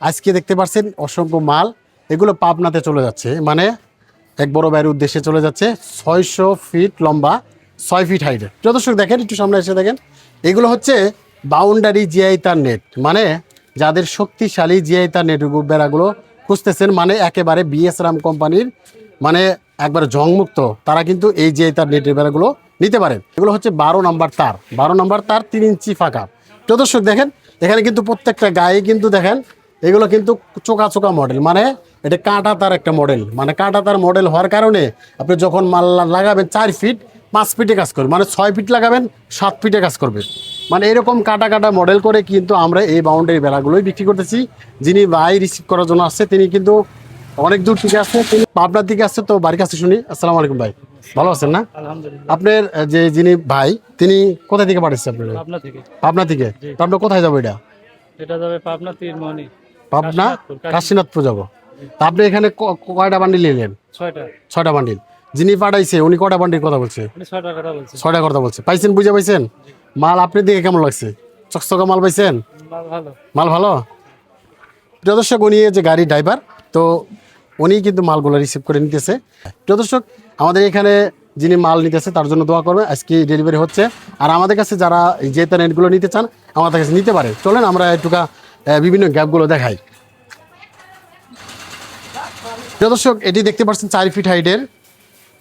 আজকে দেখতে পাচ্ছেন অসংখ্য মাল, এগুলো পাবনাতে চলে যাচ্ছে, মানে এক বড় ভাইয়ের উদ্দেশ্যে চলে যাচ্ছে। 600 ফিট লম্বা, 6 ফিট হাইটের। দর্শক দেখেন, একটু সামনে এসে দেখেন, এগুলো হচ্ছে বাউন্ডারি জিআই তার নেট, মানে যাদের শক্তিশালী জিআই তার নেট বেড়াগুলো খুঁজতেছেন, মানে একেবারে বিএস রাম কোম্পানির, মানে একবারে জংমুক্ত, তারা কিন্তু এই জিআই তার নেটের বেড়াগুলো নিতে পারেন। এগুলো হচ্ছে 12 নম্বর তার, 12 নম্বর তার 3 ইঞ্চি ফাঁকা। দর্শক দেখেন, এখানে কিন্তু প্রত্যেকটা গায়ে কিন্তু দেখেন এগুলো কিন্তু চোকা চোকা মডেল, মানে এটা কাঁটা তার একটা মডেল, মানে কাঁটা তার মডেল হওয়ার কারণে আপনি যখন মাল লাগাবেন 4 ফিট 5 ফিটে কাজ করবে, মানে 6 ফিট লাগাবেন 7 ফিটে কাজ করবে, মানে এরকম কাটা কাটা মডেল করে কিন্তু আমরা এই বাউন্ডারি বেড়াগুলোই বিক্রি করতেছি। যিনি ভাই রিসিভ করার জন্য আসছে তিনি কিন্তু অনেক দূর থেকে আসছে, তিনি পাবনার দিকে আসছে। তো বাড়ির কাছে শুনি। আসসালামু আলাইকুম ভাই, ভালো আছেন না? আলহামদুলিল্লাহ। আপনার যে যিনি ভাই তিনি কোথা থেকে পাঠিয়েছে আপনার? পাবনা থেকে। পাবনা থেকে। তো আপনার কোথায় যাবো এটা? এটা যাবে পাবনা তীরমণি, পাবনা কাশীনাথপুর যাবো। তা আপনি এখানে কয়টা বান্ডিল নিলেন? 6টা। 6টা বান্ডিল। যিনি পাঠাইছে উনি কয়টা বান্ডিল কথা বলছে? উনি 6টা কথা বলছে। 6টা কথা বলছে। পাইছেন, বুঝে পাইছেন? মাল আপনি দেখে কেমন লাগছে? চকচকা মাল পাইছেন? ভালো। মাল ভালো। প্রিয় দর্শক, উনি যে গাড়ি ড্রাইভার, তো উনি কিন্তু মালগুলো রিসিভ করে নিতেছে। প্রিয় দর্শক, আমাদের এখানে যিনি মাল নিতেছে তার জন্য দোয়া করবে। আজকে ডেলিভারি হচ্ছে, আর আমাদের কাছে যারা যে নেটগুলো নিতে চান আমাদের কাছে নিতে পারে। চলেন আমরা একটুকা বিভিন্ন গ্যাপগুলো দেখাই। প্রিয় দর্শক, এটি দেখতে পাচ্ছেন 4 ফিট হাইটের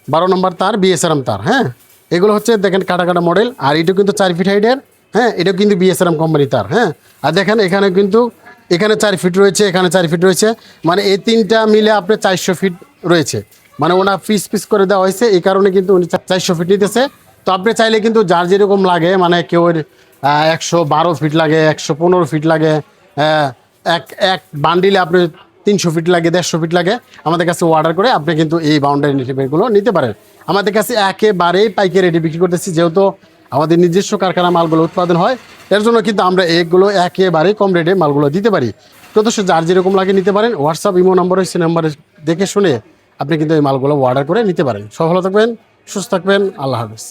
12 নম্বর তার, বিএসআরএম তার। হ্যাঁ, এগুলো হচ্ছে দেখেন কাটা কাটা মডেল, আর এটা কিন্তু 4 ফিট হাইটের। হ্যাঁ, এটাও কিন্তু বিএসআরএম কোম্পানি তার। হ্যাঁ, আর দেখেন এখানে কিন্তু এখানে 4 ফিট রয়েছে, এখানে 4 ফিট রয়েছে, মানে এই তিনটা মিলে আপনার 400 ফিট রয়েছে। মানে ওনা পিস পিস করে দেওয়া হয়েছে, এই কারণে কিন্তু উনি 400 ফিট নিতেছে। তো আপনি চাইলে কিন্তু যার যেরকম লাগে, মানে কেউ 112 ফিট লাগে, 115 ফিট লাগে, এক এক বান্ডিলে আপনি 300 ফিট লাগে, 150 ফিট লাগে, আমাদের কাছে অর্ডার করে আপনি কিন্তু এই বাউন্ডারি নেটগুলো নিতে পারেন। আমাদের কাছে একেবারেই পাইকারি রেটে বিক্রি করতেছি, যেহেতু আমাদের নিজস্ব কারখানা মালগুলো উৎপাদন হয়, এর জন্য কিন্তু আমরা এগুলো একেবারেই কম রেটে মালগুলো দিতে পারি। প্রদর্শ যার যেরকম লাগে নিতে পারেন। হোয়াটসঅ্যাপ ইমো নাম্বার হচ্ছে, নাম্বারে দেখে শুনে আপনি কিন্তু এই মালগুলো অর্ডার করে নিতে পারেন। সফল থাকবেন, সুস্থ থাকবেন, আল্লাহ হাফেজ।